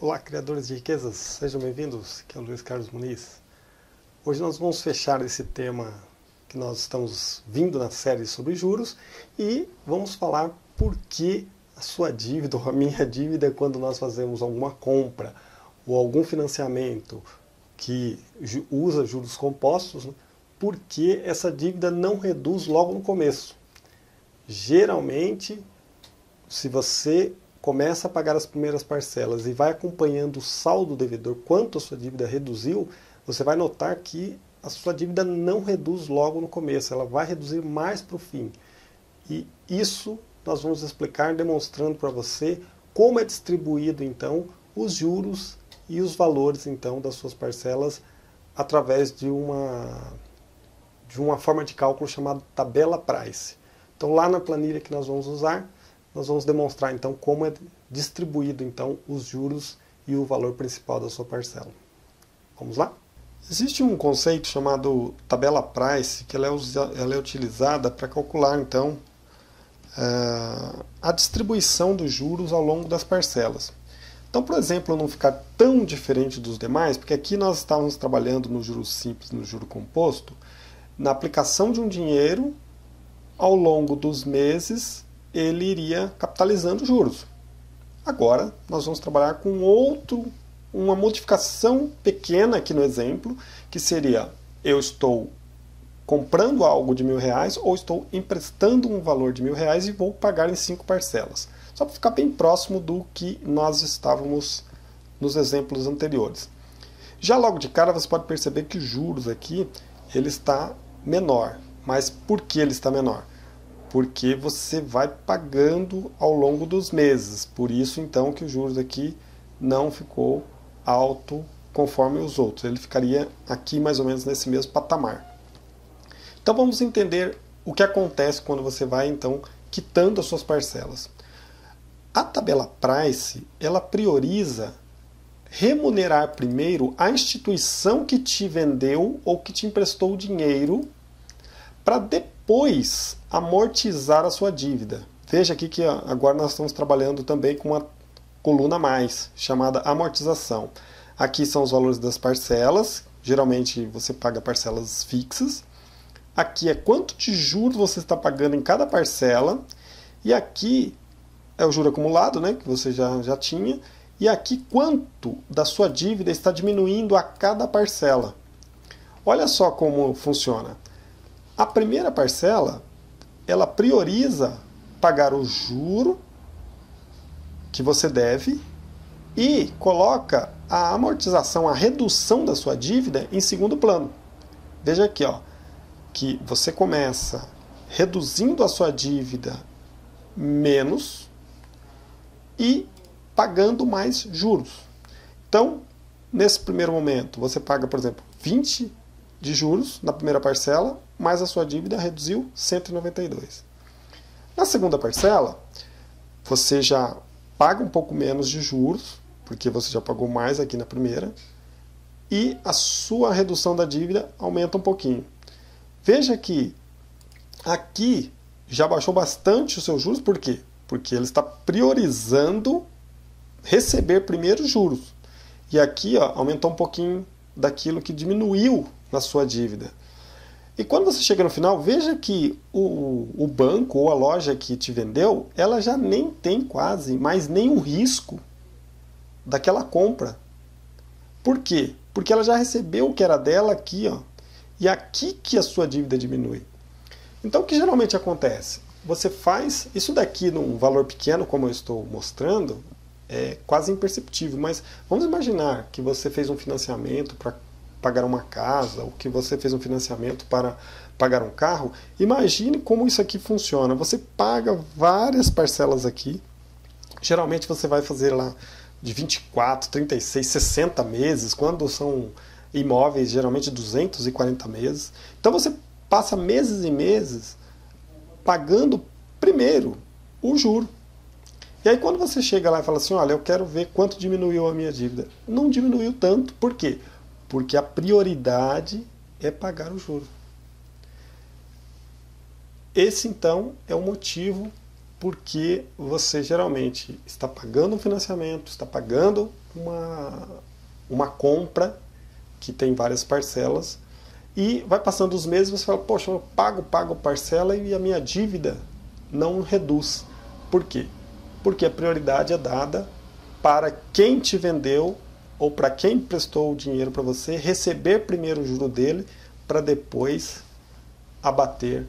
Olá, criadores de riquezas, sejam bem-vindos, aqui é o Luiz Carlos Muniz. Hoje nós vamos fechar esse tema que nós estamos vindo na série sobre juros e vamos falar por que a sua dívida ou a minha dívida quando nós fazemos alguma compra ou algum financiamento que usa juros compostos, né? Por que essa dívida não reduz logo no começo. Geralmente, se você começa a pagar as primeiras parcelas e vai acompanhando o saldo devedor, quanto a sua dívida reduziu, você vai notar que a sua dívida não reduz logo no começo, ela vai reduzir mais para o fim. E isso nós vamos explicar demonstrando para você como é distribuído então os juros e os valores então das suas parcelas através de uma forma de cálculo chamada tabela Price. Então lá na planilha que nós vamos usar, nós vamos demonstrar então como é distribuído então os juros e o valor principal da sua parcela. Vamos lá? Existe um conceito chamado tabela Price, que ela é utilizada para calcular então a distribuição dos juros ao longo das parcelas. Então, por exemplo, não ficar tão diferente dos demais, porque aqui nós estávamos trabalhando no juro simples, no juro composto, na aplicação de um dinheiro, ao longo dos meses, ele iria capitalizando juros. Agora, nós vamos trabalhar com uma modificação pequena aqui no exemplo, que seria, eu estou comprando algo de R$1.000 ou estou emprestando um valor de R$1.000 e vou pagar em 5 parcelas. Só para ficar bem próximo do que nós estávamos nos exemplos anteriores. Já logo de cara você pode perceber que os juros aqui ele está menor. Mas por que ele está menor? Porque você vai pagando ao longo dos meses. Por isso, então, que os juros aqui não ficou alto conforme os outros. Ele ficaria aqui mais ou menos nesse mesmo patamar. Então vamos entender o que acontece quando você vai, então, quitando as suas parcelas. A tabela Price, ela prioriza remunerar primeiro a instituição que te vendeu ou que te emprestou o dinheiro para depois amortizar a sua dívida. Veja aqui que agora nós estamos trabalhando também com uma coluna a mais, chamada amortização. Aqui são os valores das parcelas, geralmente você paga parcelas fixas. Aqui é quanto de juros você está pagando em cada parcela. E aqui é o juro acumulado, né, que você já tinha. E aqui quanto da sua dívida está diminuindo a cada parcela. Olha só como funciona. A primeira parcela, ela prioriza pagar o juro que você deve e coloca a amortização, a redução da sua dívida em segundo plano. Veja aqui, ó, que você começa reduzindo a sua dívida menos e pagando mais juros. Então, nesse primeiro momento, você paga, por exemplo, 20 de juros na primeira parcela, mas a sua dívida reduziu 192. Na segunda parcela, você já paga um pouco menos de juros, porque você já pagou mais aqui na primeira, e a sua redução da dívida aumenta um pouquinho. Veja que aqui já baixou bastante os seus juros, por quê? Porque ele está priorizando receber primeiro os juros. E aqui ó, aumentou um pouquinho daquilo que diminuiu na sua dívida. E quando você chega no final, veja que o banco ou a loja que te vendeu, ela já nem tem quase mais nenhum risco daquela compra. Por quê? Porque ela já recebeu o que era dela aqui, ó, e aqui que a sua dívida diminui. Então o que geralmente acontece? Você faz isso daqui num valor pequeno, como eu estou mostrando, é quase imperceptível, mas vamos imaginar que você fez um financiamento para pagar uma casa, ou que você fez um financiamento para pagar um carro. Imagine como isso aqui funciona. Você paga várias parcelas aqui. Geralmente você vai fazer lá de 24, 36, 60 meses, quando são imóveis, geralmente 240 meses. Então você passa meses e meses pagando primeiro o juro. E aí quando você chega lá e fala assim, olha, eu quero ver quanto diminuiu a minha dívida. Não diminuiu tanto, por quê? Porque a prioridade é pagar o juro. Esse então é o motivo porque você geralmente está pagando um financiamento, está pagando uma compra que tem várias parcelas, e vai passando os meses e você fala, poxa, eu pago parcela e a minha dívida não reduz. Por quê? Porque a prioridade é dada para quem te vendeu ou para quem prestou o dinheiro para você receber primeiro o juro dele para depois abater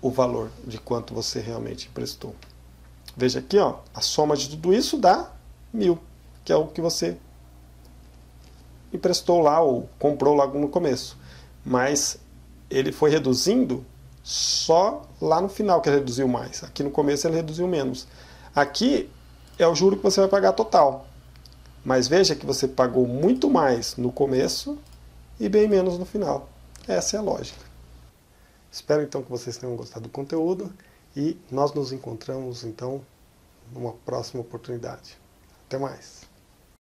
o valor de quanto você realmente emprestou. Veja aqui, ó, a soma de tudo isso dá 1.000, que é o que você emprestou lá ou comprou logo no começo. Mas ele foi reduzindo só lá no final que ele reduziu mais. Aqui no começo ele reduziu menos. Aqui é o juro que você vai pagar total. Mas veja que você pagou muito mais no começo e bem menos no final. Essa é a lógica. Espero então que vocês tenham gostado do conteúdo e nós nos encontramos então numa próxima oportunidade. Até mais!